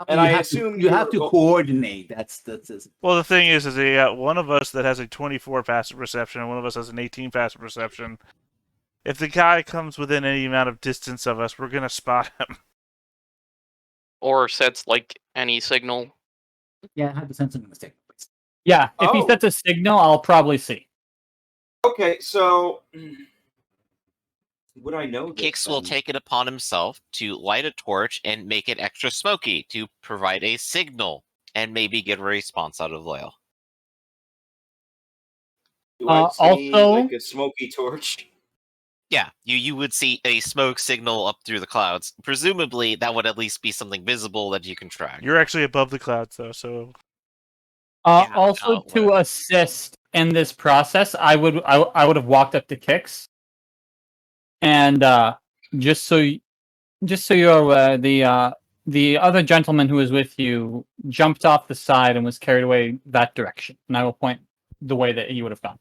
And I assume you have to coordinate. That's. Well, the thing is you got one of us that has a 24 passive perception and one of us has an 18 passive perception. If the guy comes within any amount of distance of us, we're gonna spot him. Or sets like any signal. Yeah, I have to send something mistake. Yeah, if he sets a signal, I'll probably see. Okay, so would I know this? Kix will take it upon himself to light a torch and make it extra smoky to provide a signal and maybe get a response out of Loyal. Do I see like a smoky torch? Yeah, you would see a smoke signal up through the clouds. Presumably, that would at least be something visible that you can track. You're actually above the clouds, though, so... To assist in this process, I would have walked up to Kix, and just so you're aware, the other gentleman who was with you jumped off the side and was carried away that direction, and I will point the way that he would have gone.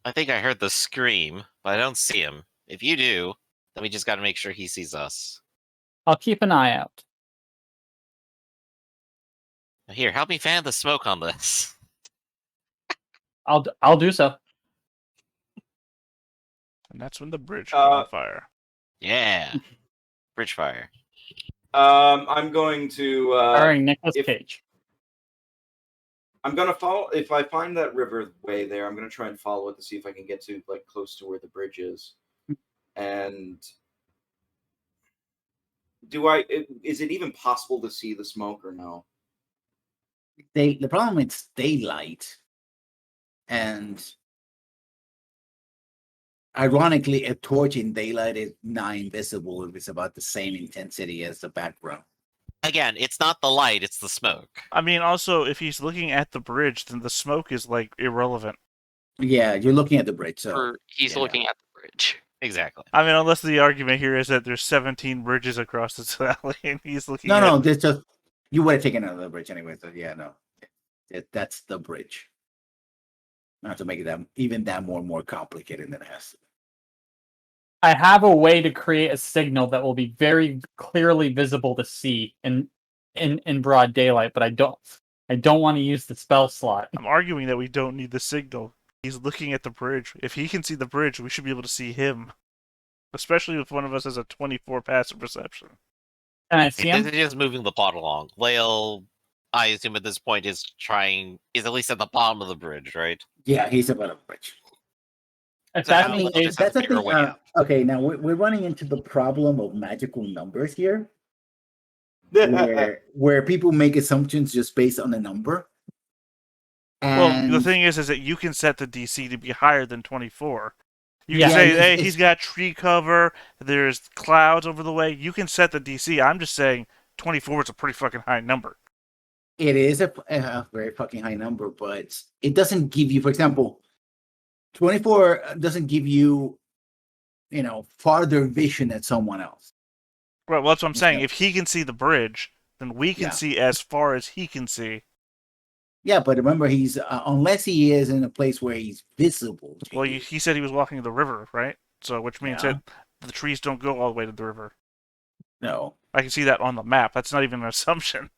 I think I heard the scream, but I don't see him. If you do, then we just got to make sure he sees us. I'll keep an eye out. Here, help me fan the smoke on this. I'll do so. And that's when the bridge caught on fire. Yeah, bridge fire. I'm going to Starring Nicolas Cage. I'm gonna follow. If I find that river way there, I'm gonna try and follow it to see if I can get to like close to where the bridge is. And is it even possible to see the smoke or no? The problem is daylight, and ironically, a torch in daylight is not invisible if it's about the same intensity as the background. Again, it's not the light, it's the smoke. I mean, also, if he's looking at the bridge, then the smoke is, like, irrelevant. Yeah, you're looking at the bridge, so... He's looking at the bridge. Exactly. I mean, unless the argument here is that there's 17 bridges across this valley, and he's looking No, there's just... You would have taken another bridge anyway, so yeah, no. That's the bridge. Not to make it even more complicated than it has to be. I have a way to create a signal that will be very clearly visible to see in broad daylight, but I don't want to use the spell slot. I'm arguing that we don't need the signal. He's looking at the bridge. If he can see the bridge, we should be able to see him. Especially if one of us has a 24 passive perception. Can I see him? This is just moving the plot along. Lael, I assume at this point is at least at the bottom of the bridge, right? Yeah, he's above the bridge. That's the thing. Okay, now we're running into the problem of magical numbers here, where people make assumptions just based on a number. Well, the thing is that you can set the DC to be higher than 24. You can say, hey, he's got tree cover, there's clouds over the way. You can set the DC. I'm just saying 24 is a pretty fucking high number. It is a very fucking high number, but it doesn't give you, for example, 24 doesn't give you, farther vision than someone else. Right, well, that's what I'm saying. If he can see the bridge, then we can see as far as he can see. Yeah, but remember, he's unless he is in a place where he's visible. Well, he said he was walking the river, right? So, which means that the trees don't go all the way to the river. No. I can see that on the map. That's not even an assumption.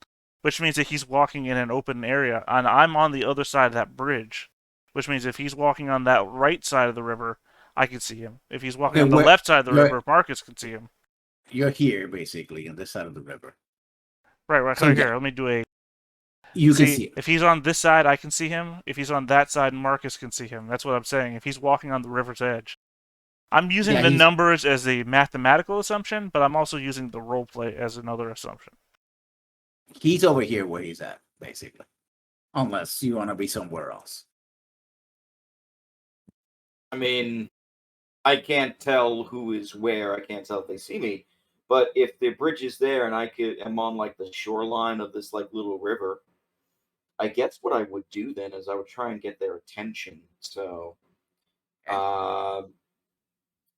Which means that he's walking in an open area, and I'm on the other side of that bridge. Which means if he's walking on that right side of the river, I can see him. If he's walking on the left side of the river, Marcus can see him. You're here, basically, on this side of the river. Right. So here, let me do a... You can see him. If he's on this side, I can see him. If he's on that side, Marcus can see him. That's what I'm saying. If he's walking on the river's edge. I'm using the numbers as a mathematical assumption, but I'm also using the roleplay as another assumption. He's over here where he's at, basically. Unless you want to be somewhere else. I mean, I can't tell who is where. I can't tell if they see me. But if the bridge is there and I'm on like the shoreline of this like little river, I guess what I would do then is I would try and get their attention. So, all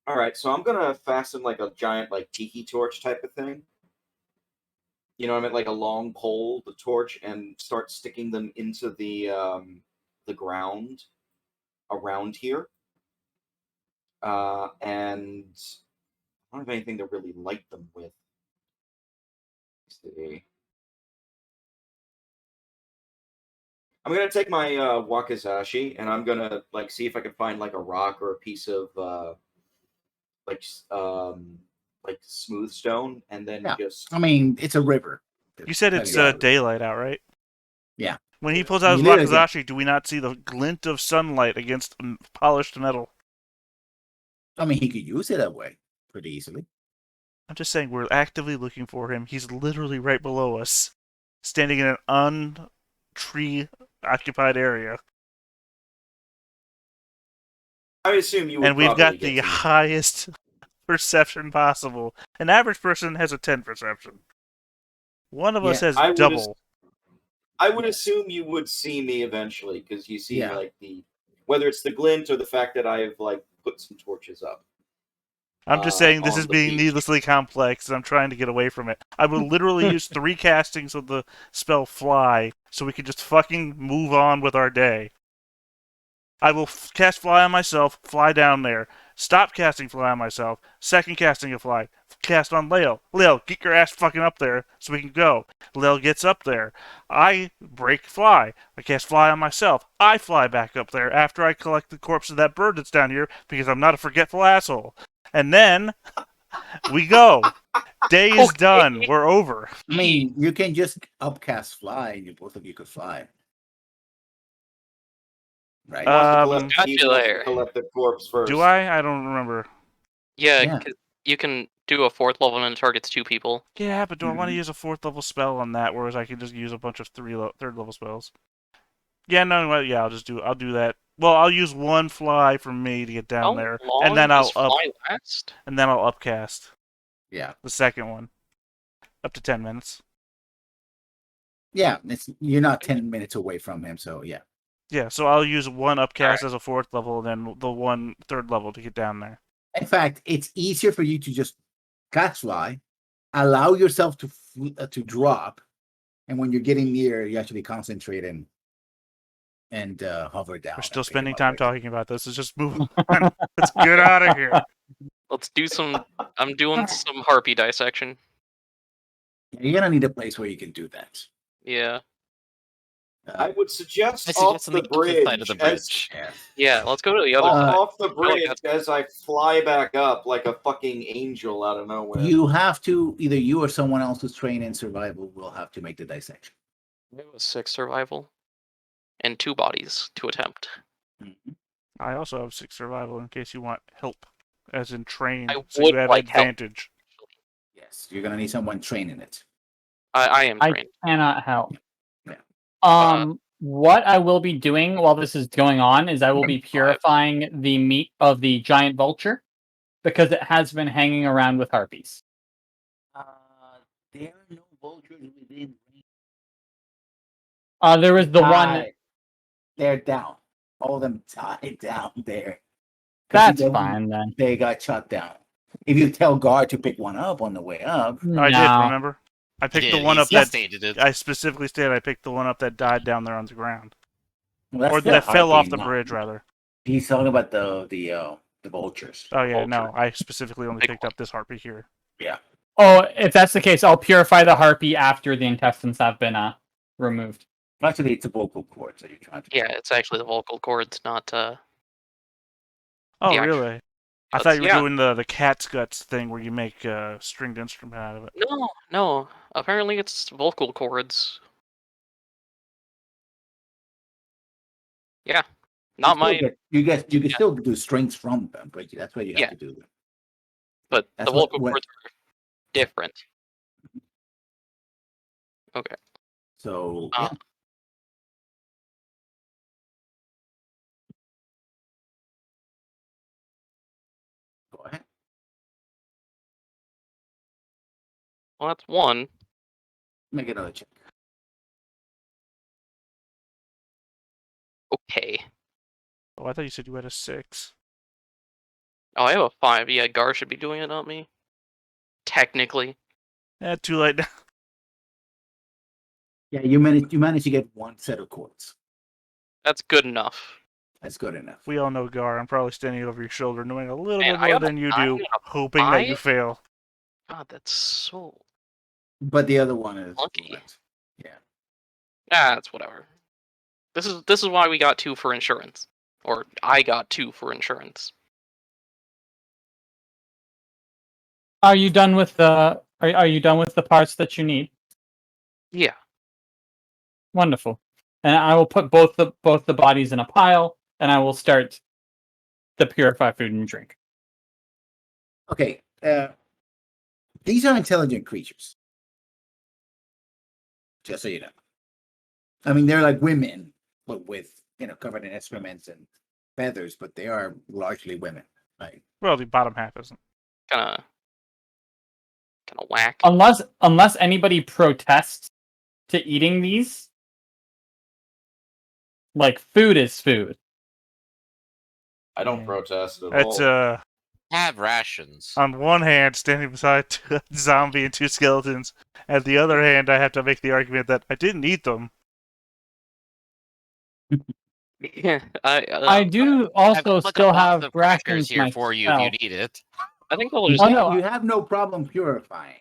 right. So I'm gonna fasten like a giant like tiki torch type of thing. You know what I mean? Like a long pole, the torch, and start sticking them into the ground around here. And I don't have anything to really light them with. Let's see. I'm gonna take my wakizashi and I'm gonna like see if I can find like a rock or a piece of like like smooth stone, and then Yeah. just I mean, it's a river. You said it's Yeah. daylight out, right? Yeah. When he pulls out his You literally get- wakizashi, do we not see the glint of sunlight against polished metal? I mean, he could use it that way pretty easily. I'm just saying we're actively looking for him. He's literally right below us, standing in an un-tree occupied area. I assume you would. And we've got probably the get to- highest perception possible. An average person has a 10 perception. One of us Yeah, has I would double. I would assume you would see me eventually because you see Yeah. like whether it's the glint or the fact that I've like put some torches up. I'm just saying this on is the being beach. needlessly complex, and I'm trying to get away from it. I will literally use 3 castings of the spell Fly, so we can just fucking move on with our day. I will cast Fly on myself, fly down there. Stop casting Fly on myself. Second casting of Fly. Cast on Leo. Leo, get your ass fucking up there so we can go. Leo gets up there. I break Fly. I cast Fly on myself. I fly back up there after I collect the corpse of that bird that's down here because I'm not a forgetful asshole. And then we go. Day is Okay. done. We're over. I mean, you can just upcast fly, and both of you could fly. Right? He wants to Um, collect, Gotcha he wants to there. collect the corpse first. Do I? I don't remember. Yeah, Yeah. 'cause you can do a 4th level and it targets 2 people. Yeah, but do I want to Mhm. use a 4th level spell on that, whereas I can just use a bunch of 3rd level spells? Yeah, no, well, yeah, I'll do that. Well, I'll use 1 fly from me to get down How there, long and then does I'll Fly last? upcast Yeah. the second one, up to 10 minutes. Yeah. You're not 10 minutes away from him, so yeah. Yeah, so I'll use 1 upcast as a 4th level, and then the 1 3rd level to get down there. In fact, it's easier for you to just cast fly, allow yourself to drop, and when you're getting near, you actually concentrate and hover down. We're still and pick him spending up time right there. talking about this. Let's just move on. Let's get out of here. Let's do some. I'm doing some harpy dissection. You're gonna need a place where you can do that. Yeah. I would suggest, I off suggest on the the opposite bridge, side of the bridge. Yeah. Yeah, let's go to the other side. off the I feel like bridge as I fly back up like a fucking angel out of nowhere. You have to either you or someone else who's trained in survival will have to make the dissection. I have a 6 survival and 2 bodies to attempt. Mhm. I also have 6 survival in case you want help, as in train, I so would you have like help. advantage. Yes, you're gonna need someone trained in it. I am I trained. cannot help. Yeah. What I will be doing while this is going on is I will be 5. purifying the meat of the giant vulture because it has been hanging around with harpies. There are no vultures within range. There was the one. Died. They're down. All of them died down there. 'Cause That's they- fine then. They got shot down. If you tell guard to pick one up on the way up, I did, No. remember? I picked the Did, one he up that stated it. I specifically stated I picked the one up that died down there on the ground, well, that's or the that fell off harpy, the not- bridge, rather. He's talking about the vultures. Oh yeah, no, Vulture. I specifically only Big picked up this harpy here. Yeah. Oh, if that's the case, I'll purify the harpy after the intestines have been removed. Actually, it's a vocal cord, so you're trying to. Yeah, it's actually the vocal cords, not Oh The actual really? I guts, thought you were yeah. doing the cat's guts thing where you make a stringed instrument out of it. No. Apparently it's vocal cords. Yeah. Not my You can Yeah. still do strings from them, but that's what you have Yeah. to do. but That's the vocal what- cords are different. Okay. So Uh, yeah. Go ahead. Well, that's 1. Make another check. Okay. Oh, I thought you said you had a 6. Oh, I have a 5. Yeah, Gar should be doing it, not me. Technically. Too late now. Yeah, you managed to get one set of chords. That's good enough. That's good enough. We all know Gar. I'm probably standing over your shoulder, knowing a little Man, bit I more got a than you 9 do, and a hoping that you 5? fail. God, that's so But the other one is Lucky. what? Yeah. that's whatever. This is why we got 2 for insurance, or I got 2 for insurance. Are you done with the? Are you done with the parts that you need? Yeah. Wonderful. And I will put both the bodies in a pile, and I will start the purify food and drink. Okay. These are intelligent creatures. Just so you know. I mean, they're like women, but with, covered in excrements and feathers, but they are largely women. Right? Well, the bottom half isn't. Kind of whack. Unless anybody protests to eating these, like food is food. I don't Yeah. protest at It's all. Have rations. on one hand, standing beside a zombie and 2 skeletons. At the other hand, I have to make the argument that I didn't eat them. Yeah, I do I've also got, like, a still box have of crackers rations here for you if you myself. need it. I think I'll You, just. no. you have no problem purifying.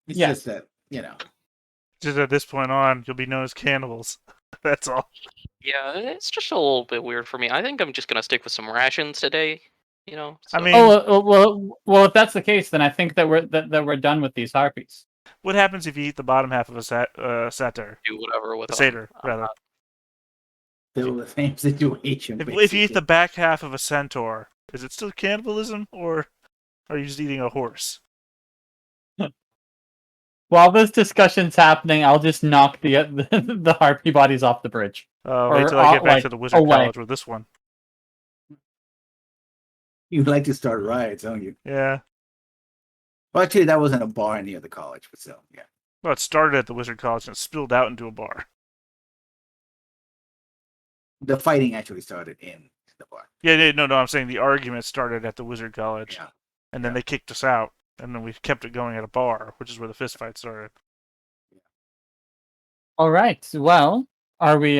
It's Yes. just that, Just at this point on, you'll be known as cannibals. That's all. Yeah, it's just a little bit weird for me. I think I'm just gonna stick with some rations today. I so- mean- Well, if that's the case, then I think that we're done with these harpies. What happens if you eat the bottom half of a satyr? do whatever with A them. satyr, rather. still the same situation. If you eat the back half of a centaur, is it still cannibalism, or are you just eating a horse? While this discussion's happening, I'll just knock the harpy bodies off the bridge. Wait Or, till I get back like, to the wizard away. college with this one. You like to start riots, don't you? Yeah. Well, actually, that wasn't a bar near the college, but still, yeah. Well, it started at the wizard college and it spilled out into a bar. The fighting actually started in the bar. Yeah, no, I'm saying the argument started at the wizard college, Yeah. and then they kicked us out, and then we kept it going at a bar, which is where the fist fight started. All right. Well, are we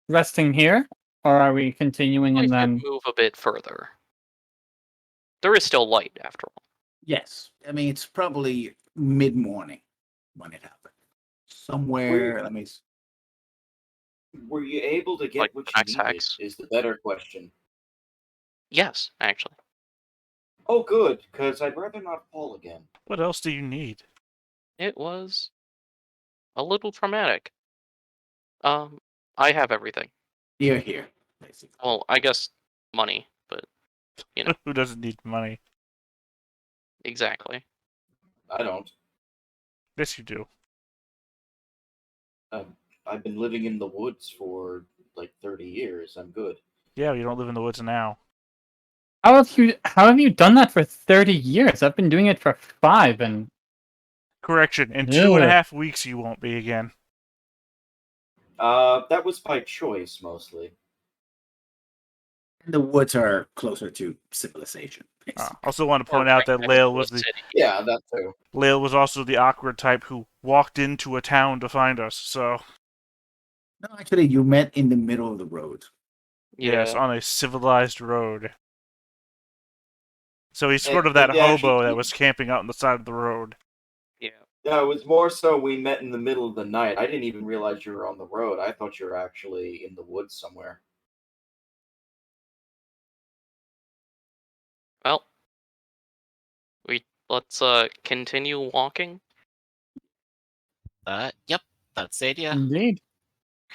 resting here, or are we continuing We and should then? move a bit further. There is still light after all. Yes. I mean, it's probably mid-morning when it happened. Somewhere, let me... Were you able to get Like what the you next needed? hex? Is the better question. Yes, actually. Oh, good, because I'd rather not fall again. What else do you need? It was a little traumatic. I have everything. Here, basically. Well, I guess money, but Who doesn't need money? exactly. I don't. Yes, you do. I've been living in the woods for like 30 years. I'm good. Yeah, you don't live in the woods now. How have you done that for 30 years? I've been doing it for 5, and Correction, in Yeah. 2.5 weeks you won't be again. That was by choice, mostly. The woods are closer to civilization. basically. Also want to Or point out that right next Lael to a was city. Yeah, that too. Lael was also the awkward type who walked into a town to find us. So No, actually, you met in the middle of the road. yes, Yeah. on a civilized road. So he's sort And- of that and actually- hobo that was camping out on the side of the road. Yeah. No, it was more so we met in the middle of the night. I didn't even realize you were on the road. I thought you were actually in the woods somewhere. Well, let's continue walking. Yep, that's the idea. indeed.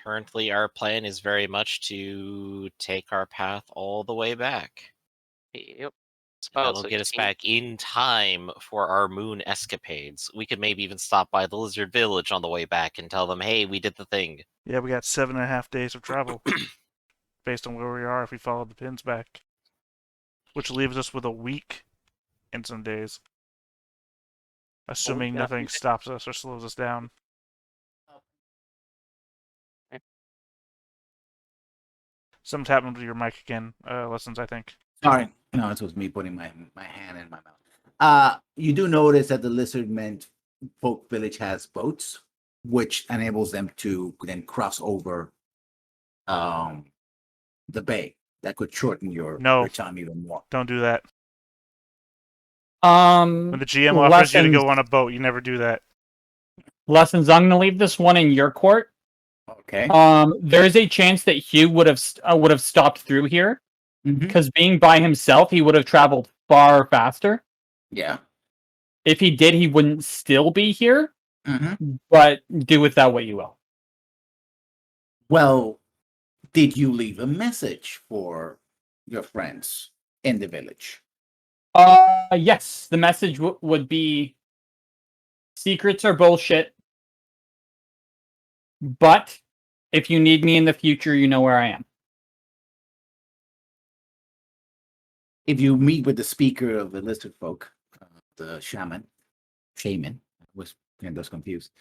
Currently, our plan is very much to take our path all the way back. Yep. It's about That'll get us 16. back in time for our moon escapades. We could maybe even stop by the lizard village on the way back and tell them, hey, we did the thing. Yeah, we got 7.5 days of travel based on where we are if we follow the pins back, which leaves us with a week and some days, assuming yeah. nothing stops us or slows us down. Okay. Something's happened with your mic again, Lessons, I think. Sorry. No, it was me putting my hand in my mouth. You do notice that the Lizardmen folk village has boats, which enables them to then cross over the bay. That could shorten your time even more. Don't do that. When the GM offers you to go on a boat, you never do that. Lessons. I'm gonna leave this one in your court. All Okay. There is a chance that Hugh would have stopped through here Mhm. because being by himself, he would have traveled far faster. Yeah. If he did, he wouldn't still be here. Mhm. But do with that what you will. Well, did you leave a message for your friends in the village? Yes. The message would be: secrets are bullshit. But if you need me in the future, you know where I am. If you meet with the speaker of the lizard folk, the shaman, I was getting those confused.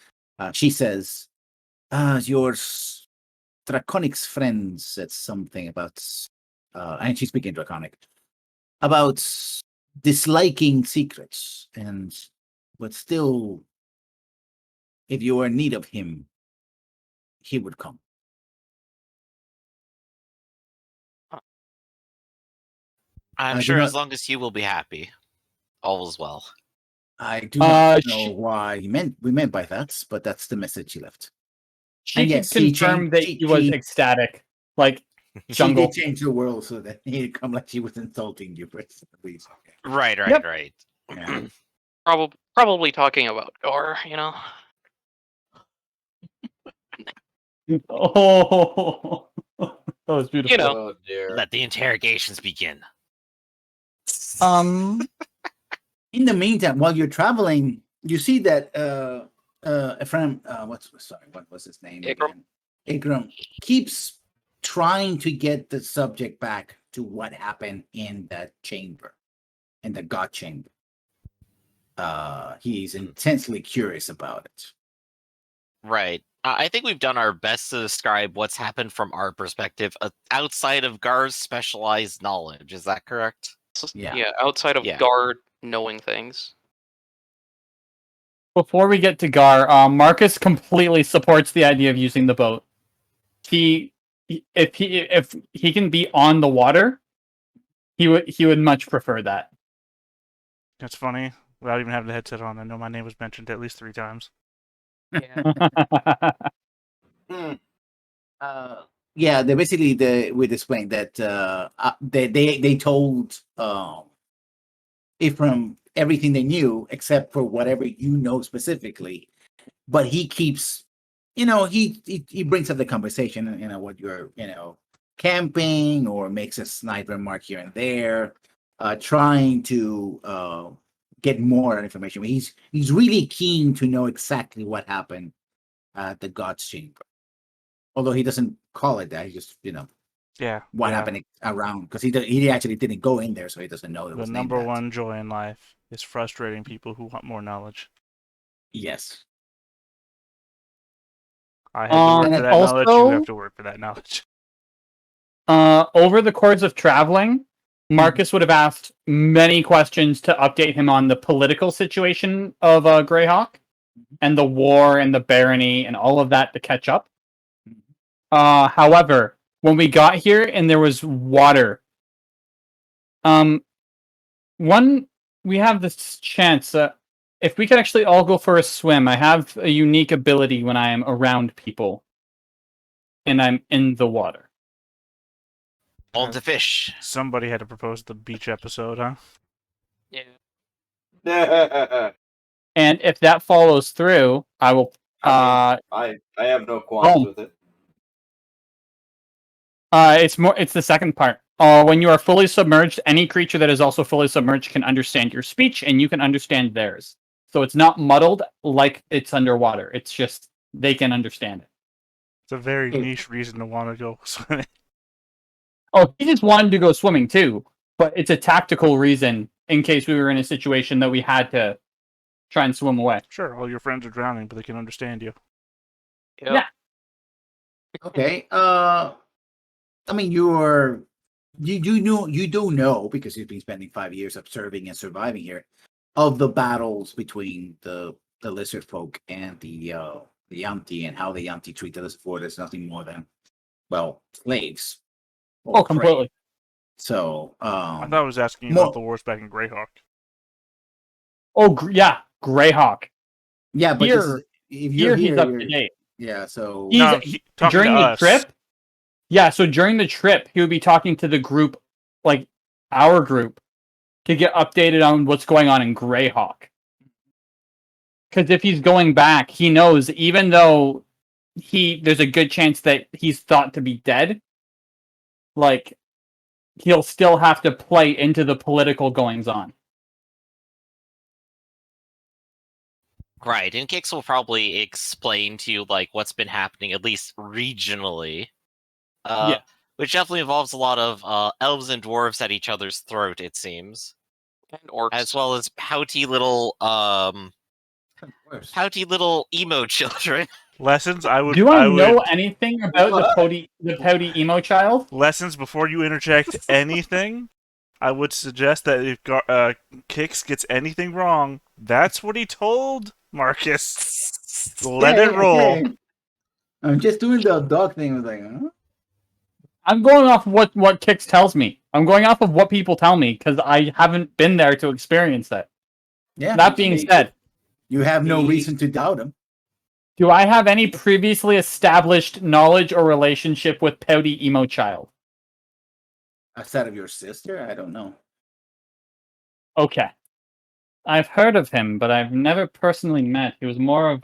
She says, your Draconic's friend said something about, and she's speaking Draconic, about disliking secrets, but still, if you were in need of him, he would come. I'm I do sure as not- long as you will be happy, all is well. I do not know she- why we meant by that, but that's the message she left. She And can yes, he confirm changed- that she- he was she- ecstatic. Like, She jungle. did change the world so that he'd come like she was insulting you, at least. Right, right, Yep. right. Yeah. Probably talking about Gar, you know. Oh, that was beautiful. You know. Oh dear. Let the interrogations begin. In the meantime, while you're traveling, you see that Ephraim, what was his name? Ikram. Again? Ikram keeps trying to get the subject back to what happened in that chamber, in the God chamber. He's intensely curious about it. Right. I think we've done our best to describe what's happened from our perspective outside of Gar's specialized knowledge. Is that correct? Yeah. Outside of Yeah. Gar knowing things. Before we get to Gar, Marcus completely supports the idea of using the boat. If he can be on the water, he would much prefer that. That's funny. Without even having the headset on, I know my name was mentioned at least 3 times. Hmm. Yeah, they basically we explained that they told Ephraim everything they knew except for whatever you know specifically, but he keeps, he brings up the conversation, what you're, camping, or makes a snide remark here and there, trying to get more information. He's really keen to know exactly what happened at the God's Chamber. Although he doesn't call it that, he just, Yeah. what yeah. happened around, because he actually didn't go in there, so he doesn't know it The was named number that. one joy in life is frustrating people who want more knowledge. Yes. I have to work and for that knowledge. You also- have to work for that knowledge. Over the course of traveling, Marcus would have asked many questions to update him on the political situation of Greyhawk and the war and the barony and all of that to catch up. However, when we got here and there was water, we have this chance. If we could actually all go for a swim, I have a unique ability when I am around people and I'm in the water. On to fish. Somebody had to propose the beach episode, huh? Yeah. And if that follows through, I will. I have no qualms with it. It's the second part. When you are fully submerged, any creature that is also fully submerged can understand your speech, and you can understand theirs. So it's not muddled like it's underwater. It's just they can understand it. It's a very niche reason to want to go swimming. Oh, he just wanted to go swimming too, but it's a tactical reason in case we were in a situation that we had to try and swim away. Sure, all your friends are drowning, but they can understand you. Yep. Yeah. Okay. I mean, you do know, because you've been spending 5 years observing and surviving here, of the battles between the lizard folk and the Yanti, and how the Yanti treat the lizard folk as nothing more than, well, slaves. or Oh, prey. completely. So, I thought I was asking you more- about the wars back in Greyhawk. Oh, yeah, Greyhawk. yeah, but Here- if you're Here he's here, up you're- to date. Yeah, so He's No, talking during to the us. trip. Yeah, so during the trip, he would be talking to the group, like our group, to get updated on what's going on in Greyhawk. Because if he's going back, he knows even though there's a good chance that he's thought to be dead, like he'll still have to play into the political goings on. Right, and Kix will probably explain to you like what's been happening, at least regionally. Yeah. Which definitely involves a lot of elves and dwarves at each other's throat, it seems. And orcs. As well as pouty little emo children. Lessons. I would. Do I know would, anything about the pouty emo child? lessons before you interject anything. I would suggest that if Kix gets anything wrong, that's what he told Marcus. Let it roll. okay. I'm just doing the dog thing. I was like, huh? I'm going off what Kix tells me. I'm going off of what people tell me because I haven't been there to experience that. Yeah. That being said, you have no reason to doubt him. do I have any previously established knowledge or relationship with pouty emo child? Outside of your sister, I don't know. Okay. I've heard of him, but I've never personally met. He was more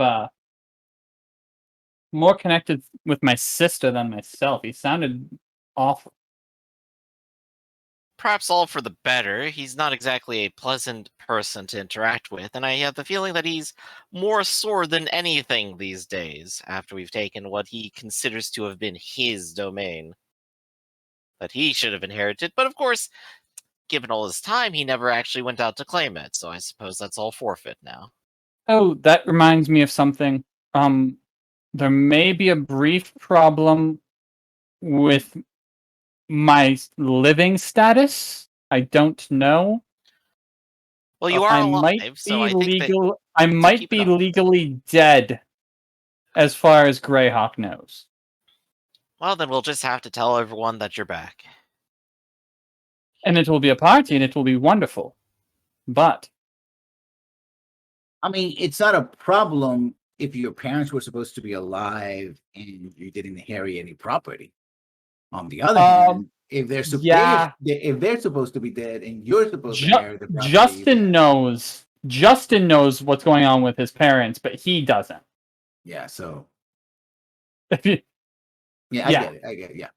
connected with my sister than myself. He sounded awful. Perhaps all for the better. He's not exactly a pleasant person to interact with, and I have the feeling that he's more sore than anything these days, after we've taken what he considers to have been his domain. That he should have inherited, but of course, given all his time, he never actually went out to claim it, so I suppose that's all forfeit now. Oh, that reminds me of something. There may be a brief problem with my living status. I don't know. Well, you are I alive, might so be I think that legal. I might keep it be up. legally dead, as far as Greyhawk knows. Well, then we'll just have to tell everyone that you're back. And it will be a party, and it will be wonderful. But I mean, it's not a problem if your parents were supposed to be alive and you didn't inherit any property. On the other hand, if they're if they're supposed to be dead and you're supposed to inherit the property, Justin knows what's going on with his parents, but he doesn't. Yeah. So Yeah. I get it. Yeah.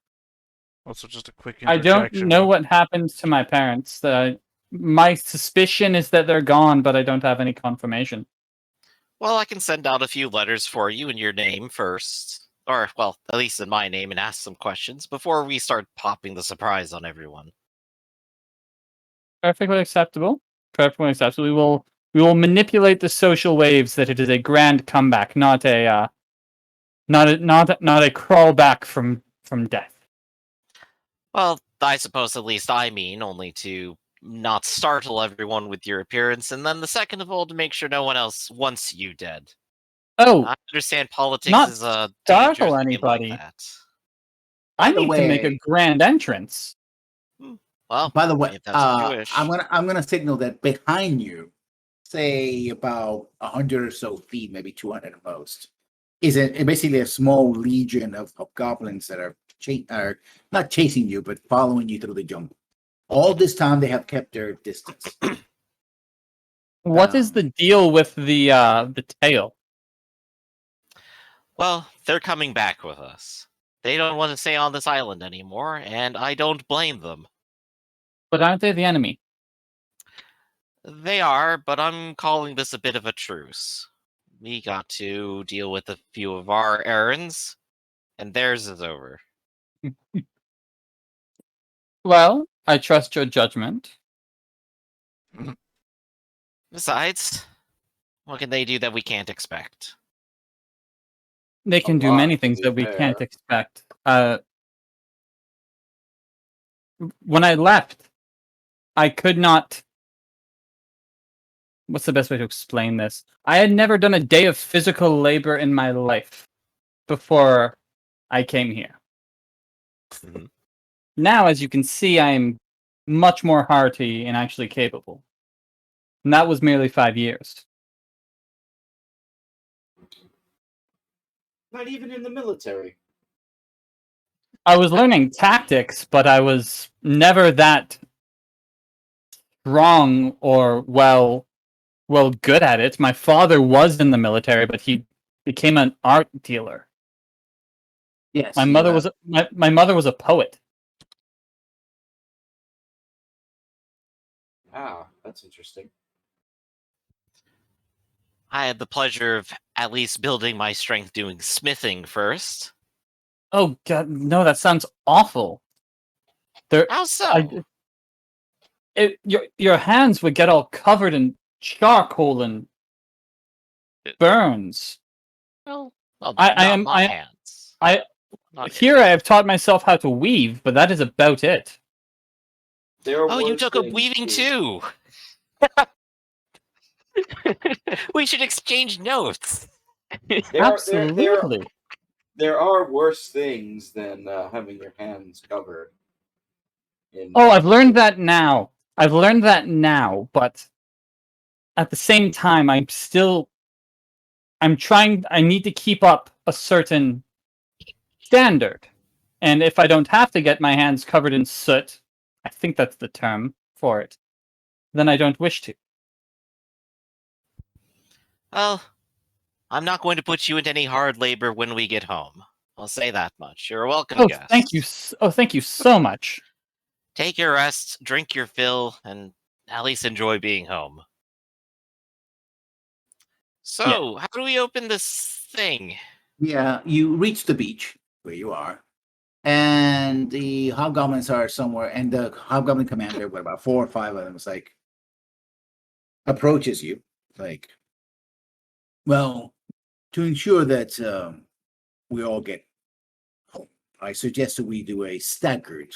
Also, just a quick I interjection. don't know what happens to my parents. My suspicion is that they're gone, but I don't have any confirmation. Well, I can send out a few letters for you in your name first. Or, well, at least in my name, and ask some questions before we start popping the surprise on everyone. Perfectly acceptable. Perfectly acceptable. We will manipulate the social waves that it is a grand comeback, not a crawl back from death. Well, I suppose at least I mean only to not startle everyone with your appearance, and then the second of all to make sure no one else wants you dead. Oh, I understand politics not is a startle dangerous game anybody. like that. I By the need to make a way- grand entrance. Well, By the way, if that's what you wish. I'm gonna signal that behind you, say about 100 or so feet, maybe 200 at most, is basically a small legion of goblins that are not chasing you, but following you through the jungle. All this time, they have kept their distance. What is the deal with the tail? Well, they're coming back with us. They don't want to stay on this island anymore, and I don't blame them. But aren't they the enemy? They are, but I'm calling this a bit of a truce. We got to deal with a few of our errands, and theirs is over. Well, I trust your judgment. Besides, what can they do that we can't expect? They can do lot, many to things be that we fair. can't expect. When I left, I could not. What's the best way to explain this? I had never done a day of physical labor in my life before I came here. Mhm. Now, as you can see, I am much more hearty and actually capable. And that was merely 5 years. Not even in the military. I was learning tactics, but I was never that strong or well good at it. My father was in the military, but he became an art dealer. Yes. My you, mother was my mother was a poet. Ah, that's interesting. I had the pleasure of at least building my strength doing smithing first. Oh God, no, that sounds awful. There, How so? your hands would get all covered in charcoal and burns. Well, I not am my hands. Not Here I have taught myself how to weave, but that is about it. There are Oh, you worse took up things, weaving kid. too. We should exchange notes. Absolutely. There are worse things than having your hands covered. Oh, I've learned that now. But at the same time, I'm trying. I need to keep up a certain standard, and if I don't have to get my hands covered in soot, I think that's the term for it, then I don't wish to. Well, I'm not going to put you into any hard labor when we get home. I'll say that much. You're a welcome Oh, guest. thank you. Oh, thank you so much. Take your rest, drink your fill, and at least enjoy being home. So, how do we open this thing? Yeah, you reach the beach where you are, and the hobgoblins are somewhere, and the hobgoblin commander, what about 4 or 5 of them, is like approaches you, like, well, to ensure that we all get home, I suggest that we do a staggered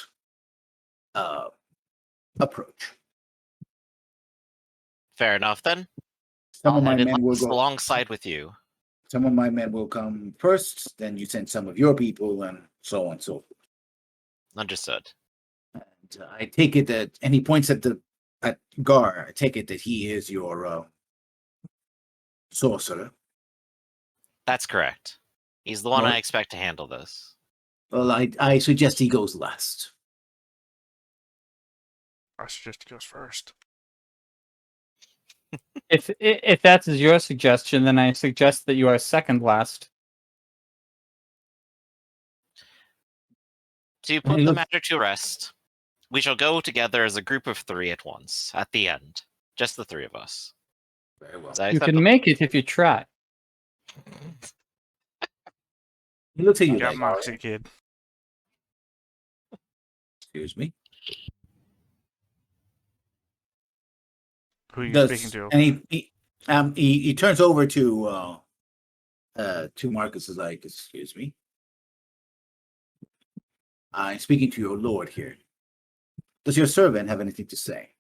approach. Fair enough, then. Some I'll of my head men will go alongside with you. Some of my men will come first, then you send some of your people, and so on and so forth. Understood. And I take it that, and he points at Gar. I take it that he is your sorcerer. That's correct. He's the one Well- I expect to handle this. Well, I suggest he goes last. I suggest he goes first. If that is your suggestion, then I suggest that you are second last. To put Hey, the look- matter to rest, we shall go together as a group of 3 at once, at the end. Just the 3 of us. Very well. Is that You can acceptable? make it if you try. He looks at you You got like, Moxie, kid. excuse me. Who are you Does- speaking to? And he turns over to Marcus, is like, excuse me. I'm speaking to your lord here. Does your servant have anything to say?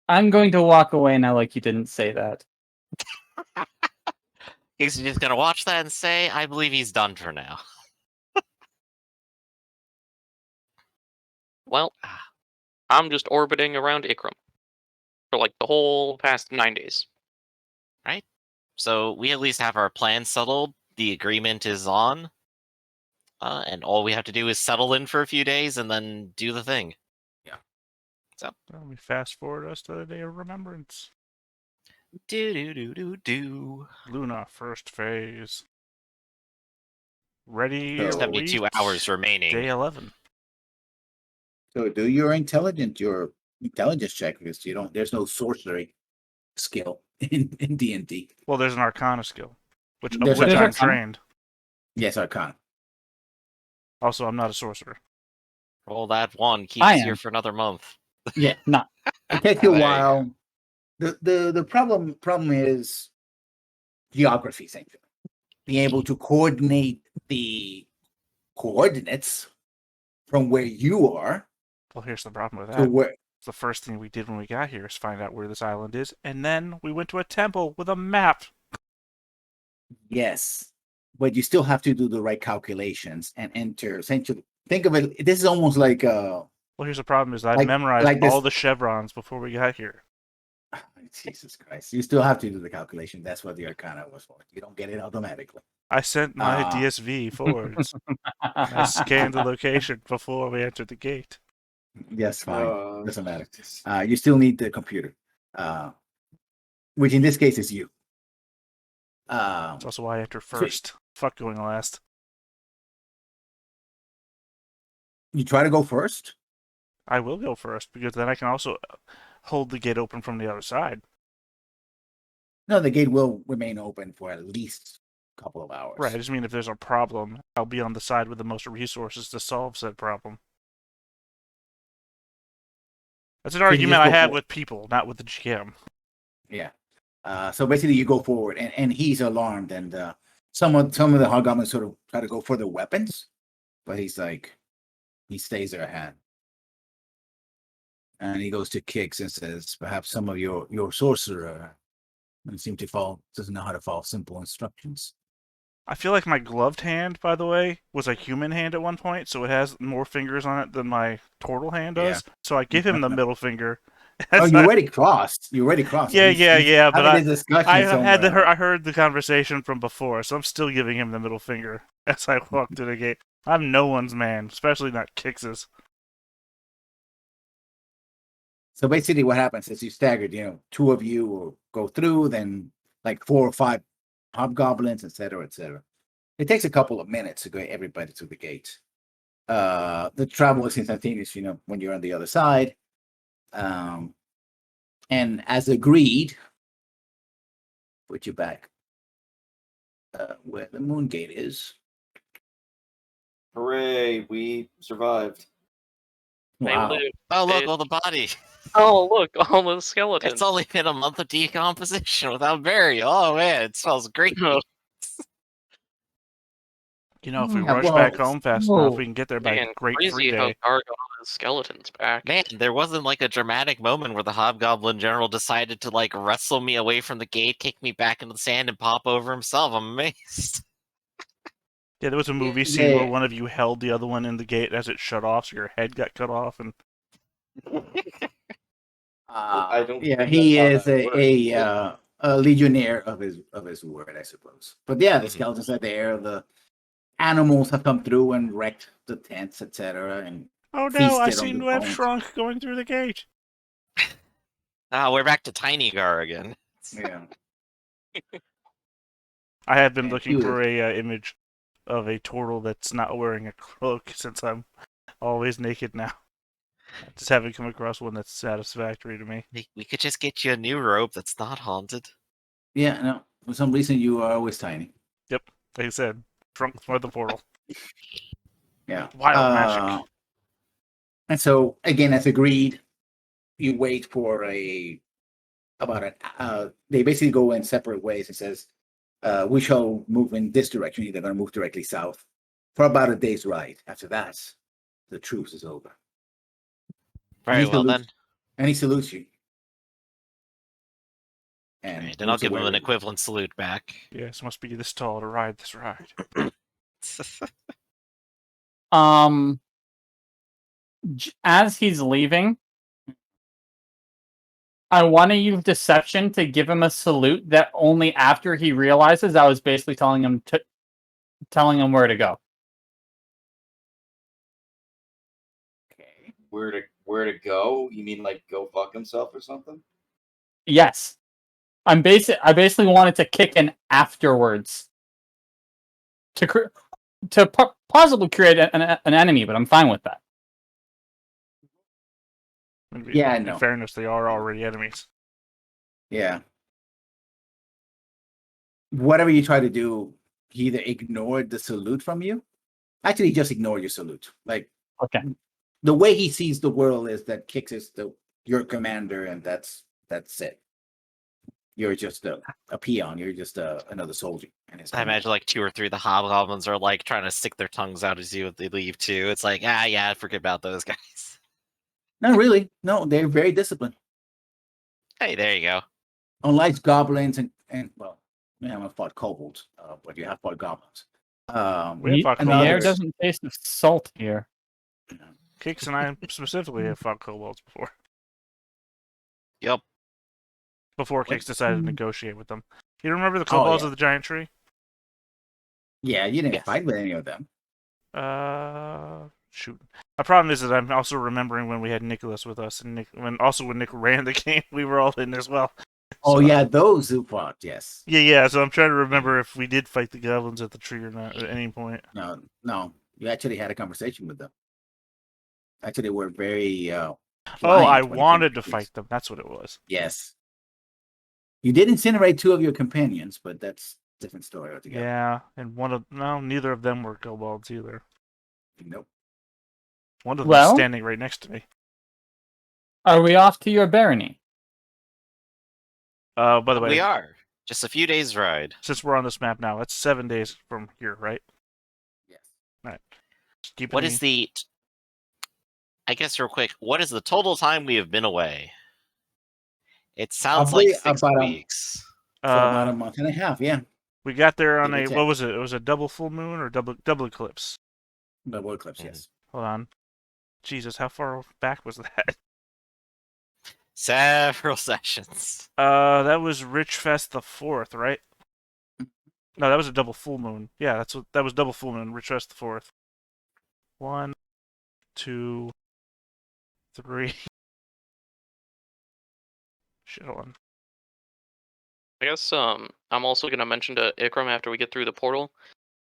I'm going to walk away now like you didn't say that. He's just gonna watch that and say, I believe he's done for now. Well, I'm just orbiting around Ikram for like the whole past 9 days. So we at least have our plan settled. The agreement is on. And all we have to do is settle in for a few days and then do the thing. Let me fast forward us to the day of remembrance. Do. Luna, first phase. Ready. So- 72 elite, hours remaining. Day 11. So do your intelligence check, because there's no sorcery skill in D&D. Well, there's an Arcana skill, which There's I'm Arcana. trained. Yes, Arcana. Also, I'm not a sorcerer. Roll that 1. Keep I us am. here for another month. Yeah, no. It takes you a There you while. The problem is geography thing. Being able to coordinate the coordinates from where you are Well, here's the problem with to that. where. The first thing we did when we got here is find out where this island is, and then we went to a temple with a map. Yes, but you still have to do the right calculations and enter. Essentially, think of it. This is almost like Well, here's the problem: is I Like- memorized like this- all the chevrons before we got here. Jesus Christ! You still have to do the calculation. That's what the Arcana was for. You don't get it automatically. I sent my Ah. DSV forwards. I scanned the location before we entered the gate. Yes, fine. Doesn't matter. You still need the computer, which in this case is you. That's also why I enter first. Fuck going last. You try to go first? I will go first because then I can also hold the gate open from the other side. No, the gate will remain open for at least a couple of hours. Right, I just mean if there's a problem, I'll be on the side with the most resources to solve said problem. That's an So you argument just I go had for- with people, not with the GM. Yeah. So basically, you go forward, and he's alarmed, and some of the hobgoblins sort of try to go for the weapons, but he stays there ahead, and he goes to Kix and says, "Perhaps some of your sorcerer doesn't know how to follow simple instructions." I feel like my gloved hand, by the way, was a human hand at one point, so it has more fingers on it than my turtle hand does. So I give him the middle finger. Oh, you already crossed. You already crossed. Yeah, yeah. But I I heard the conversation from before, so I'm still giving him the middle finger as I walk through the gate. I'm no one's man, especially not Kix's. So basically, what happens is you staggered. Two of you will go through, then like 4 or 5 hobgoblins, etc., etc. It takes a couple of minutes to get everybody to the gate. The travel is instantaneous, when you're on the other side. And as agreed, put you back where the moon gate is. Hooray, we survived. They Wow. lived. Oh, look, It- all the body. Oh, look, all those skeletons. It's only been a month of decomposition without burial. Oh, man, it smells great. Oh. You know, if we Yeah, rush well, back home fast enough, whoa. we can get there by Man, great free crazy how day. Gar got all those skeletons back. Man, there wasn't like a dramatic moment where the Hobgoblin General decided to like wrestle me away from the gate, kick me back into the sand, and pop over himself. I'm amazed. Yeah, there was a movie scene Yeah. where one of you held the other one in the gate as it shut off, so your head got cut off, and I don't Yeah, think he that's is how that a legionnaire of his word, I suppose. But yeah, the Mhm. skeletons are there. The animals have come through and wrecked the tents, etc. And oh no, I feasted on seen the Web bones. Shrunk going through the gate. Ah, we're back to Tiny Gar again. yeah, I have been And looking he for a image of a turtle that's not wearing a cloak since I'm always naked now. I just haven't come across one that's satisfactory to me. We could just get you a new robe that's not haunted. yeah. No, for some reason you are always tiny. Like I said, shrunk for the portal. Yeah, Wild magic. And so again, as agreed, you wait for about an. They basically go in separate ways. It says, "We shall move in this direction." They're going to move directly south for about a day's ride. After that, the truce is over. Very He well salutes- then. And he salutes you. And Right, and I'll moves give him away an with you. equivalent salute back. Yes, must be this tall to ride this ride. As he's leaving, I want to use deception to give him a salute that only after he realizes I was basically telling him where to go. Okay. where to go? You mean like go fuck himself or something? Yes, I basically wanted to kick in afterwards to possibly create an enemy, but I'm fine with that. Yeah, I In know. fairness, they are already enemies. Yeah. Whatever you try to do, he either ignored the salute from you. Actually, he just ignored your salute. Like Okay. the way he sees the world is that Kix is your commander, and that's it. You're just a peon. You're just another soldier. And I imagine like 2 or 3 of the hobgoblins are like trying to stick their tongues out as they leave too. It's like, yeah, forget about those guys. Not really. No, they're very disciplined. Hey, there you go. Unlike goblins and well, you haven't fought kobolds, but you have fought goblins. We have fought and The air kobolds. doesn't taste of salt here. Kix and I specifically have fought kobolds before. Yep. before Kix decided to negotiate with them. You remember the Oh, kobolds yeah. of the giant tree? Yeah, you didn't Yes. fight with any of them. Shoot. The problem is that I'm also remembering when we had Nicholas with us, and when Nick ran the game, we were all in as well. Oh So- yeah, those who fought. Yes. Yeah. So I'm trying to remember if we did fight the goblins at the tree or not at any point. No. You actually had a conversation with them. Actually, they were very. Oh, pliant I when it came wanted to this. fight them. That's what it was. Yes. You did incinerate 2 of your companions, but that's a different story altogether. Yeah, and neither of them were kobolds either. Nope. One of them Well- standing right next to me. Are we off to your barony? By the way, We are. Just a few days' ride. since we're on this map now, it's 7 days from here, right? Yes. Just keep it What in is the... I guess real quick, what is the total time we have been away? It sounds Probably like 6 about weeks. For about a month and a half, yeah. We got there on Give or a take. what was it? It was a double full moon or double eclipse. The World Clips, Mhm. yes. Hold on. Jesus, how far back was that? Several sessions. That was Richfest the 4th, right? No, that was a double full moon. Yeah, that was double full moon, Richfest the 4th. 1, 2, 3. Shit, hold on. I guess I'm also gonna mention to Ikram after we get through the portal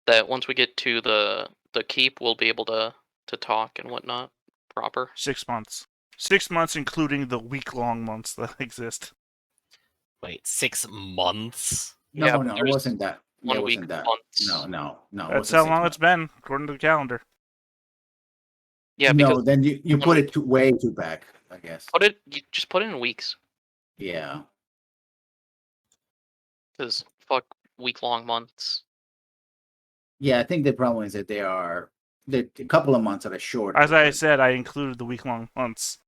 that once we get to the keep, we'll be able to talk and whatnot proper. 6 months. 6 months, including the week-long months that exist. Wait, 6 months? No, Yeah, no, it there's wasn't that. one It week wasn't that. months. No. It That's wasn't how 6 long months. it's been, according to the calendar. Yeah, no, because then you one put week- it way too back, I guess. you just put it in weeks, Yeah. because fuck week-long months. Yeah, I think the problem is that a couple of months that are short. As I said, I included the week-long months.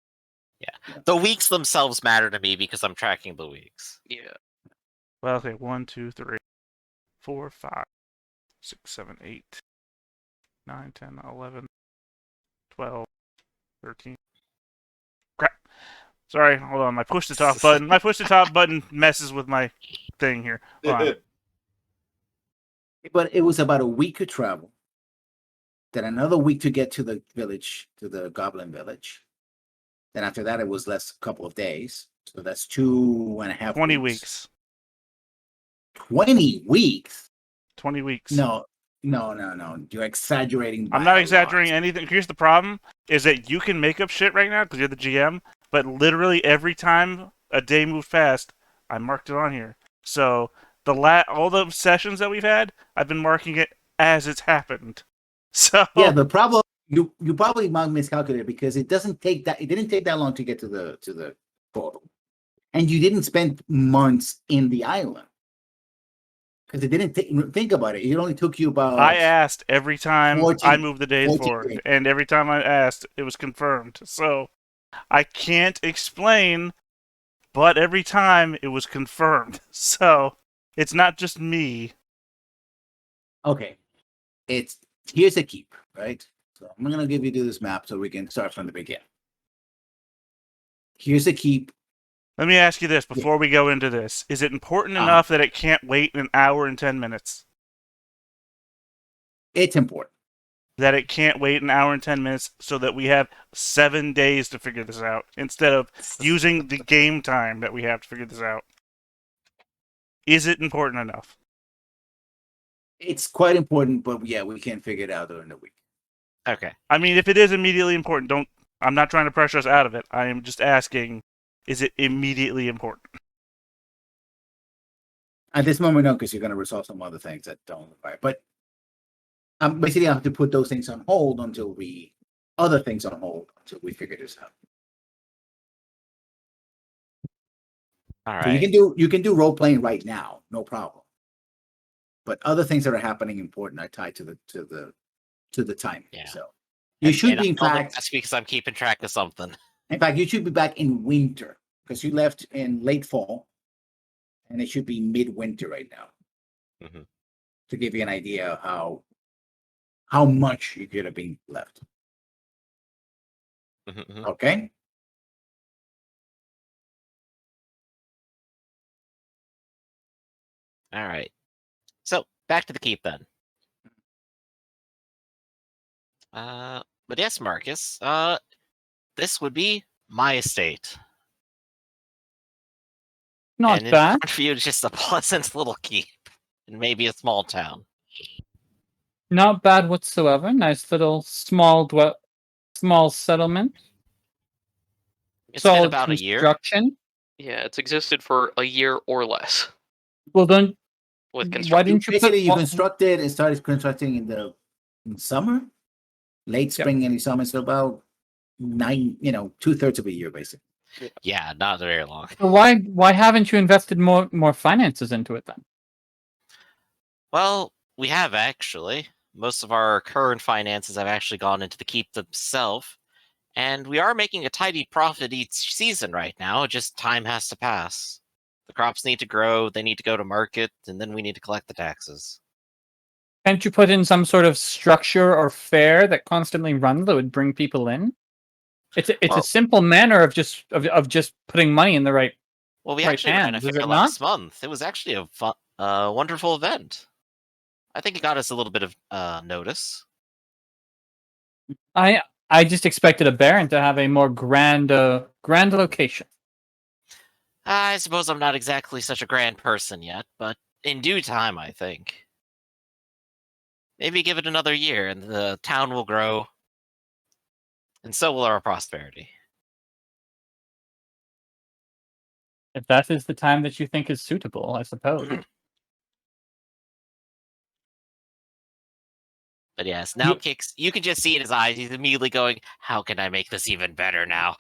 The weeks themselves matter to me because I'm tracking the weeks. Yeah. Well, okay, 1, 2, 3, 4, 5, 6, 7, 8, 9, 10, 11, 12, 13. Crap. Sorry, hold on. My push to top button. My push to top button messes with my thing here. Hold on. But it was about a week of travel. Then another week to get to the village, to the Goblin village. Then after that, it was a couple of days. So that's 2.5 20 weeks. 20 weeks? 20 weeks. No. You're exaggerating. I'm by not a exaggerating lot. anything. Here's the problem: is that you can make up shit right now because you're the GM, but literally every time a day moved past, I marked it on here. So all the sessions that we've had, I've been marking it as it's happened. So Yeah, the problem you probably miscalculated because it didn't take that long to get to the portal, and you didn't spend months in the island because it didn't think about it. It only took you about. I asked every time 14 I moved the days 14 forward, days. and every time I asked, it was confirmed. So I can't explain, but every time it was confirmed. So it's not just me. Okay, here's a keep, right? So I'm gonna give you this map so we can start from the beginning. Here's a keep. Let me ask you this before we go into this. Is it important Uh-huh. enough that it can't wait an hour and 10 minutes? It's important. That it can't wait an hour and 10 minutes so that we have 7 days to figure this out instead of using the game time that we have to figure this out? Is it important enough? It's quite important, but yeah, we can figure it out during the week. Okay. I mean, if it is immediately important, I'm not trying to pressure us out of it. I am just asking, is it immediately important? At this moment, no, because you're going to resolve some other things that don't require. But basically, I have to put those things on hold until we figure this out. All So right. you can do role playing right now, no problem. But other things that are happening important are tied to the time. Yeah. So you should be That's because I'm keeping track of something. in fact, you should be back in winter because you left in late fall, and it should be midwinter right now. Mhm. To give you an idea of how much you could have been left. Mhm, mhm. Okay. All right. So back to the keep then. But yes, Marcus. This would be my estate, Not and in bad. front of you is just a pleasant little keep, and maybe a small town. Not bad whatsoever. Nice little small settlement. It's been Solid about a year. construction. Yeah, it's existed for a year or less Well, don't. with Why construction. didn't you put? Basically, you constructed and started constructing in summer, late Yep. spring and summer, so about 2/3 of a year, basically. Yeah, not very long. Why haven't you invested more finances into it then? Well, we have actually. Most of our current finances have actually gone into the keep themselves, and we are making a tidy profit each season right now. Just time has to pass. The crops need to grow, they need to go to market, and then we need to collect the taxes. Can't you put in some sort of structure or fair that constantly runs that would bring people in? It's Well- a simple manner of just putting money in the right. Well, we Right actually ran a hands, is fair it last month. It was actually a wonderful event. I think it got us a little bit of notice. I just expected a baron to have a more grand location. I suppose I'm not exactly such a grand person yet, but in due time, I think. Maybe give it another year and the town will grow, and so will our prosperity. If that is the time that you think is suitable, I suppose. But yes, now Kix, you can just see in his eyes, he's immediately going, how can I make this even better now?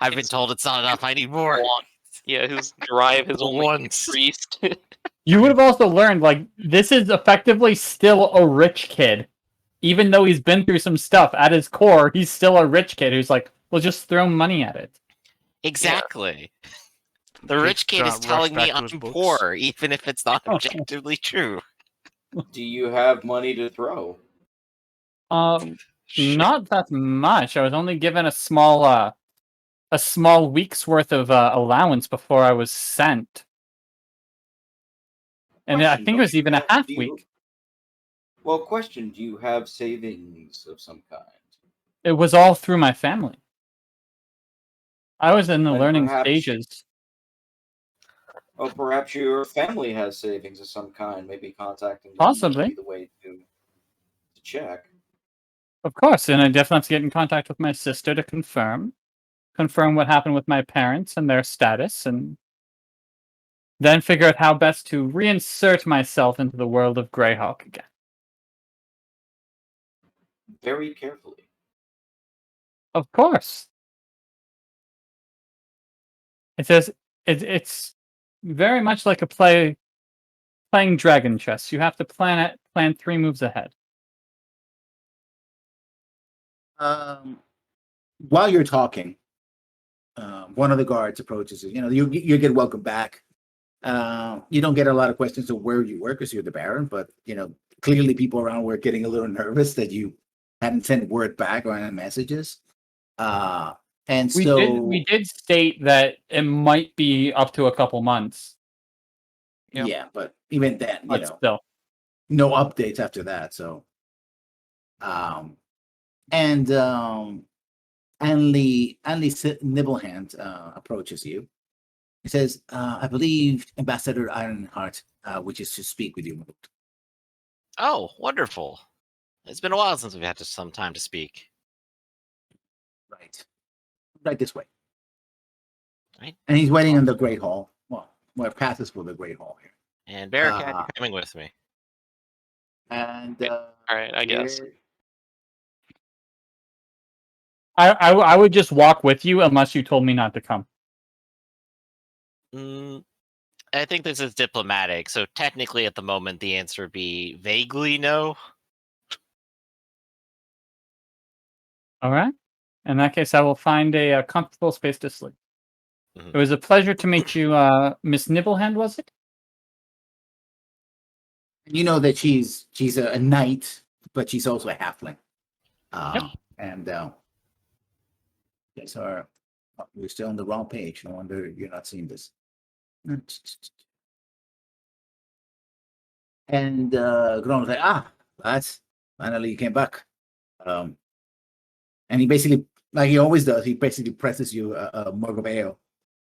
I've been told it's not enough, I need more. Yeah, his drive has only Once. increased. You would have also learned, like, this is effectively still a rich kid. Even though he's been through some stuff, at his core, he's still a rich kid who's like, well, just throw money at it. Exactly. The Kix rich kid is got rushed telling me back to I'm his books. poor, even if it's not objectively true. Do you have money to throw? Not that much. I was only given a small week's worth of allowance before I was sent. And I Question, think it don't was you even a have- half do you- week. Well, question: do you have savings of some kind? It was all through my family. I was in the Then learning perhaps- stages. Oh, perhaps your family has savings of some kind. Maybe contacting them Possibly. would be the way to check. Of course, and I definitely have to get in contact with my sister to confirm what happened with my parents and their status, and then figure out how best to reinsert myself into the world of Greyhawk again. Very carefully. Of course. It says it's very much like playing dragon chess. You have to plan 3 moves ahead. While you're talking, one of the guards approaches you. You get welcome back. You don't get a lot of questions of where you work because you're the Baron, but clearly people around were getting a little nervous that you hadn't sent word back or any messages. And We did state that it might be up to a couple months. Yep. Yeah, but even then, But still. no updates after that. So, and Anley Nibblehand approaches you. He says, "I believe Ambassador Ironheart wishes to speak with you." Oh, wonderful. It's been a while since we've had some time to speak. Right this way. Right. And he's waiting in the Great Hall. Well, where passes for the Great Hall here. And Bearcat, you're coming with me. And All right, I guess. I would just walk with you unless you told me not to come. I think this is diplomatic, so technically at the moment the answer would be vaguely no. All right. In that case, I will find a comfortable space to sleep. Mhm. It was a pleasure to meet you, Miss Nibblehand, was it? You know that she's a knight, but she's also a halfling. Yep. And yes, we're still on the wrong page. No wonder you're not seeing this. And Gron's like, lads, finally you came back. And he basically, like he always does, he basically presses you a mug of ale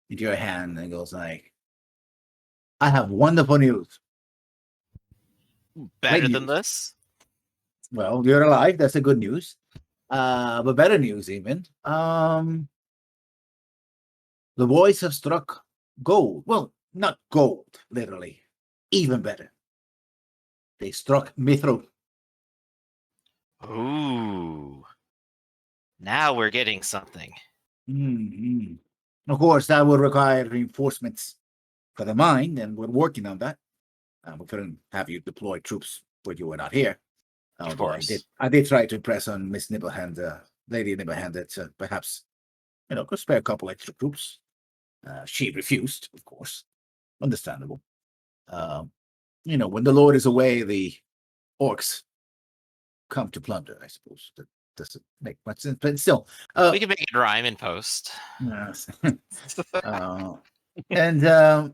into your hand and goes like, I have wonderful news. Better Great than news. this? Well, you're alive. That's a good news. But better news even. The boys have struck gold. Well, not gold, literally. Even better. They struck mithril. Ooh. Now we're getting something. Mhm. Of course, that would require reinforcements for the mine, and we're working on that. We couldn't have you deploy troops when you were not here. Of Although course. I did try to press on Miss Nibblehand, Lady Nibblehand, that perhaps, could spare a couple extra troops. She refused, of course. Understandable. When the Lord is away, the orcs come to plunder, I suppose. That doesn't make much sense, but still. We can make it rhyme in post. Yes. And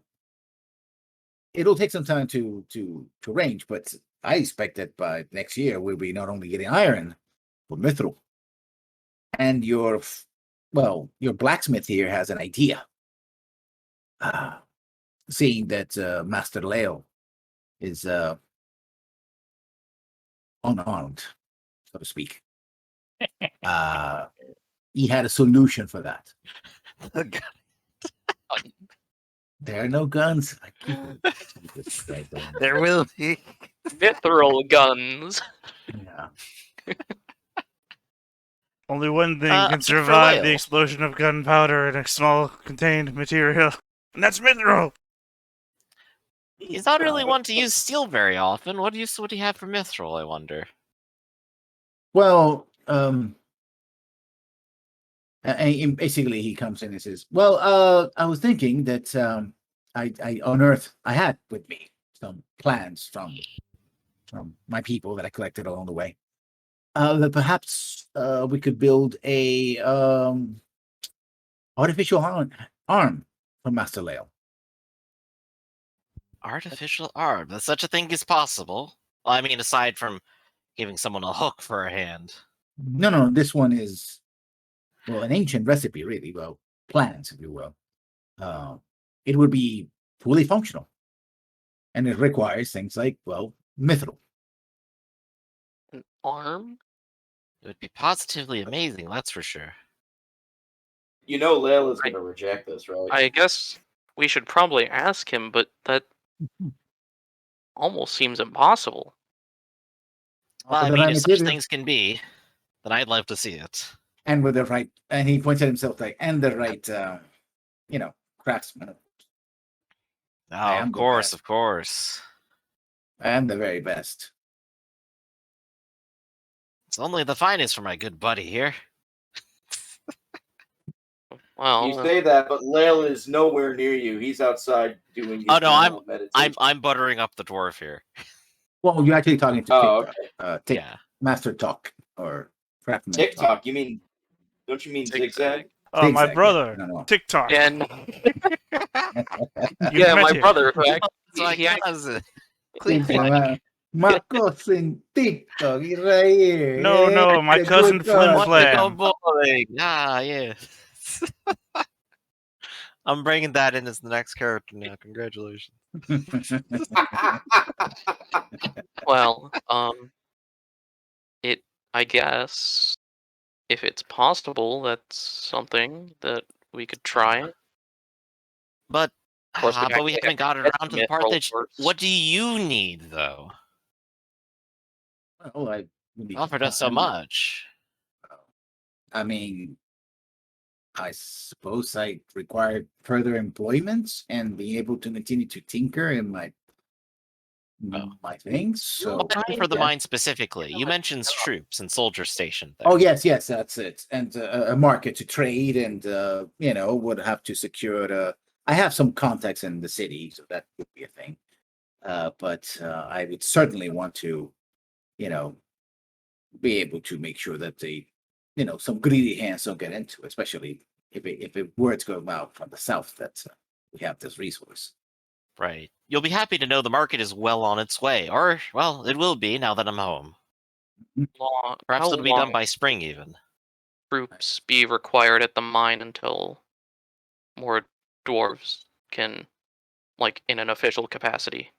it'll take some time to arrange, but I expect that by next year we'll be not only getting iron, but mithril. And your blacksmith here has an idea. Seeing that Master Leo is unarmed, so to speak. He had a solution for that. There are no guns. There will be. Mithril guns. Yeah. Only one thing Good can for survive the Lyle. explosion of gunpowder in a small contained material, and that's mithril. He's not really one to use steel very often. What use would he have for mithril, I wonder? Well, and basically he comes in and says, "Well, I was thinking that I unearthed. I had with me some plans from my people that I collected along the way. That perhaps we could build a artificial arm for Master Leo." Artificial arm. That such a thing is possible. Well, I mean, aside from giving someone a hook for a hand. No, this one is an ancient recipe, really. Well, plans, if you will. It would be fully functional, and it requires things like mithril. An arm? It would be positively amazing, that's for sure. Layla's going to reject this, right? I guess we should probably ask him, but that almost seems impossible. Well, I With the mean, right if such material. things can be, then I'd love to see it. And with the right, and he points at himself and the right, craftsman. Oh, I am of the course, best. of course. I am the very best. It's only the finest for my good buddy here. Well, You say that, but Layla is nowhere near you. He's outside doing his Oh, no, meditation. I'm buttering up the dwarf here. Well, you're actually talking to TikTok, Yeah. Master Talk or Craftsman TikTok. Talk. You mean? Don't you mean Zigzag? zigzag? My Zigzag, yeah. brother, No. TikTok. and You've yeah, met my him. brother. Who It's like, he cousin. My cousin TikTok is right here. No, my The cousin good Flim cousin. Flam. boy. Ah, yeah. I'm bringing that in as the next character now. Congratulations. Well, I guess if it's possible, that's something that we could try. But Of course, we we haven't got around to the part that. What do you need, though? Well, I really Offered us so much. I mean, I suppose I require further employment and being able to continue to tinker in my things. So What for the mine specifically? You mentioned troops and soldiers stationed there. Oh yes, that's it. And a market to trade, and would have to secure I have some contacts in the city, so that would be a thing. But I would certainly want to, be able to make sure that some greedy hands don't get into it, especially if it were to go out from the south that we have this resource. Right. You'll be happy to know the market is well on its way. Or, well, it will be now that I'm home. Perhaps How it'll be long done by spring, even. troops be required at the mine until more dwarves can, like, in an official capacity?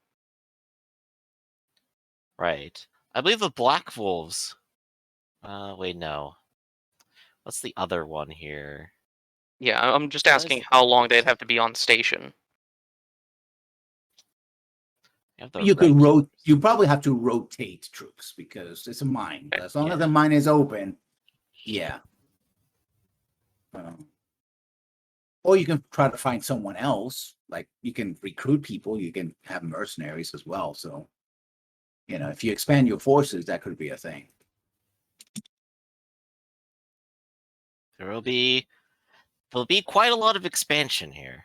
Right. I believe the Black Wolves... wait, no. What's the other one here? Yeah, I'm just What is asking it? how long they'd have to be on station. You could you probably have to rotate troops because it's a mine. Okay, As long yeah. as the mine is open, yeah. Or you can try to find someone else. Like you can recruit people. You can have mercenaries as well. So, if you expand your forces, that could be a thing. There'll be quite a lot of expansion here.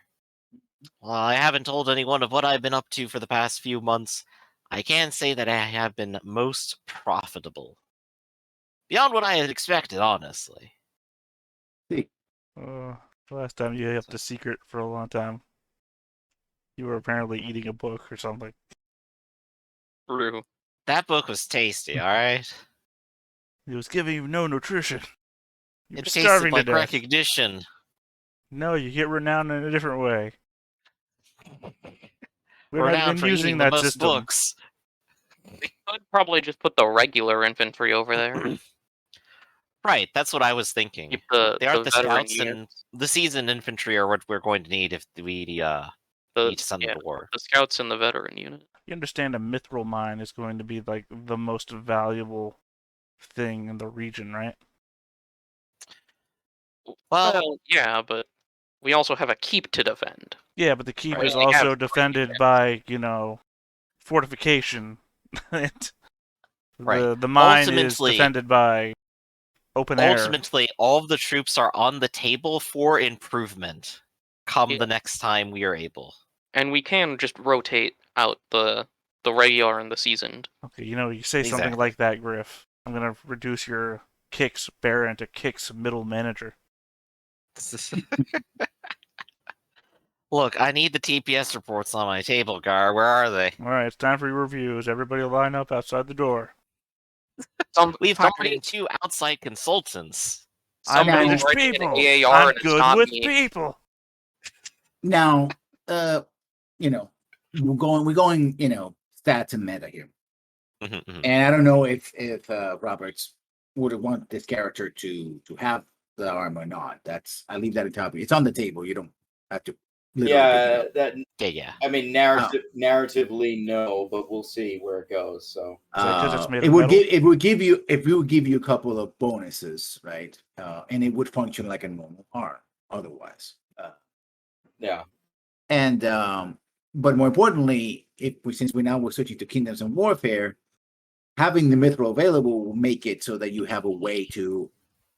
While I haven't told anyone of what I've been up to for the past few months, I can say that I have been most profitable. Beyond what I had expected, honestly. Last time you upped a secret for a long time. You were apparently eating a book or something. True. That book was tasty, alright? It was giving you no nutrition. You It were tasted starving to like death. recognition. No, you get renowned in a different way. We're not Renowned even for using eating the that most system. books. They could probably just put the regular infantry over there. Right, that's what I was thinking. Keep the They aren't the veteran scouts, and units. the seasoned infantry are what we're going to need if we need to send them to war. The scouts and the veteran unit. You understand a mithril mine is going to be like the most valuable thing in the region, right? Well, yeah, but we also have a keep to defend. Yeah, but the keep Right. is We have also defended by, fortification. Right. The mine is Ultimately- defended by open air. ultimately, all of the troops are on the table for improvement come Yeah. the next time we are able. And we can just rotate out the regular and the seasoned. Okay, you say something Exactly. like that, Griff. I'm gonna reduce your kicks Baron to kicks middle manager. Look, I need the TPS reports on my table, Gar. Where are they? All right, it's time for your reviews. Everybody line up outside the door. We've hired Somebody, in 2 outside consultants. I Somebody manage writing an people. AAR I'm and it's good not with me. people. Now, we're going, stats and meta here. Mhm, mhm. And I don't know if Roberts would want this character to have the arm or not. I leave that entirely. It's on the table. You don't have to. literally pick it up. That Yeah. I mean, narratively, no, but we'll see where it goes. So Is that 'cause it's made it of would metal? give you a couple of bonuses, right? And it would function like a normal arm otherwise. yeah, And but more importantly, since we're switching to Kingdoms and Warfare, having the mithril available will make it so that you have a way to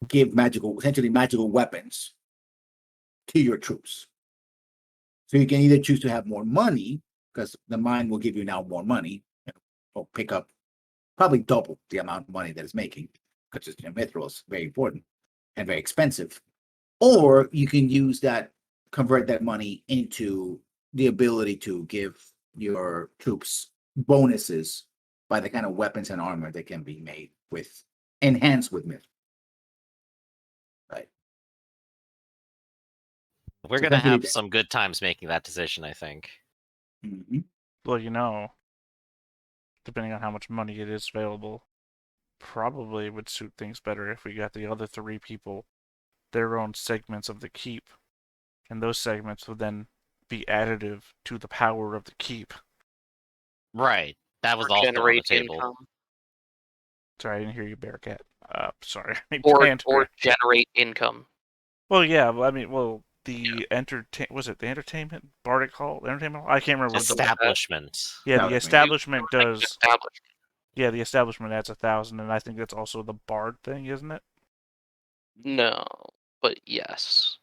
give essentially magical weapons to your troops. So you can either choose to have more money, because the mine will give you now more money, or pick up probably double the amount of money that it's making, because mithril is very important and very expensive. Or you can convert that money into the ability to give your troops bonuses by the kind of weapons and armor that can be made enhanced with mithril. Right. We're So going to essentially have some good times making that decision, I think. Mhm. Well, depending on how much money it is available, probably would suit things better if we got the other 3 people their own segments of the keep. And those segments would then be additive to the power of the keep. Right. That was Or also on the generate table. income. Sorry, I didn't hear you, Bearcat. Sorry. Or generate income. Well, yeah. The entertainment Bardic Hall? Entertainment Hall? I can't remember. Establishment. The establishment does. Established. Yeah, the establishment adds 1,000, and I think that's also the Bard thing, isn't it? No, but yes.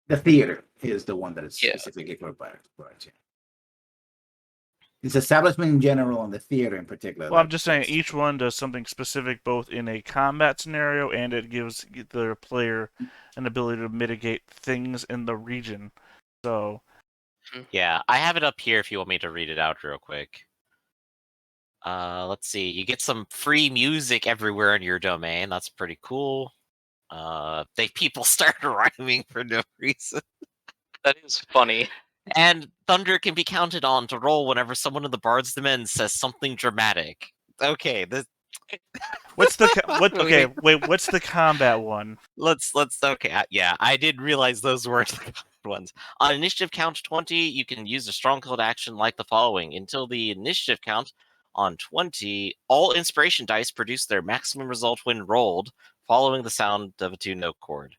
The theater is the one that is Yeah. specifically for bards. Yeah. It's establishment in general and the theater in particular. Well, I'm just saying each one does something specific both in a combat scenario and it gives the player an ability to mitigate things in the region. So, Yeah, I have it up here if you want me to read it out real quick. Let's see. You get some free music everywhere in your domain. That's pretty cool. People start rhyming for no reason. That is funny. And thunder can be counted on to roll whenever someone in the Bard's Domain says something dramatic. Okay, this What's the what? Okay, wait. What's the combat one? let's okay. Yeah, I did realize those weren't the good ones. On initiative count 20, you can use a stronghold action like the following. Until the initiative count on 20, all inspiration dice produce their maximum result when rolled, following the sound of a 2-note chord.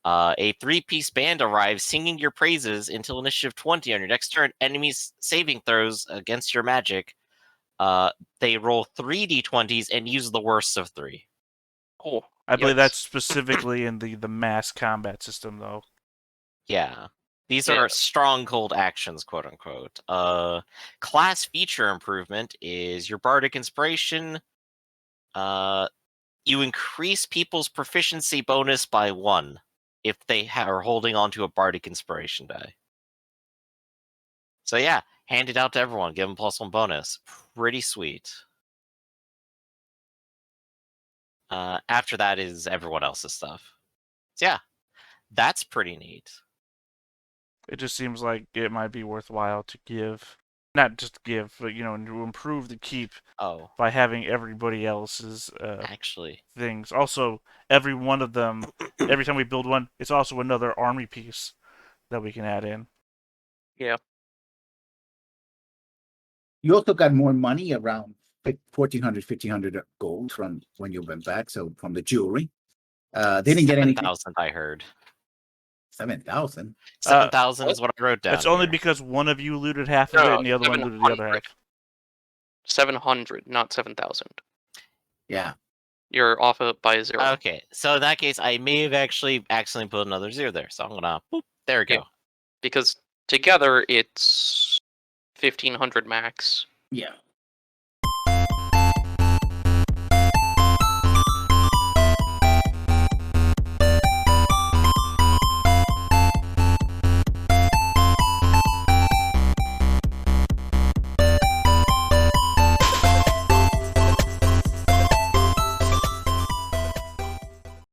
A 3-piece band arrives singing your praises until initiative 20. On your next turn, enemies saving throws against your magic. They roll 3d20s and use the worst of 3. Cool. I believe Yikes. that's specifically in the mass combat system, though. Yeah. These Yeah. are stronghold actions, quote unquote. Class feature improvement is your bardic inspiration. You increase people's proficiency bonus by 1 if they are holding on to a bardic inspiration die. So yeah, hand it out to everyone. Give them +1 bonus. Pretty sweet. After that is everyone else's stuff. So yeah, that's pretty neat. It just seems like it might be worthwhile to give, not just give, but to improve the keep Oh, by having everybody else's actually, things. Also, every one of them, every time we build one, it's also another army piece that we can add in. Yeah. You also got more money, around 1,400, 1,500 gold from when you went back. So from the jewelry, they didn't get anything. 7,000 I heard. 7,000. 7,000 is what I wrote down. That's only here. because one of you looted half of it No, and the other one looted the other 700. half. 700, not 7,000. Yeah. You're off it by 0. Okay, so in that case, I may have actually accidentally put another 0 there. So I'm gonna boop. There we go. Yeah. Because together it's 1,500 max. Yeah.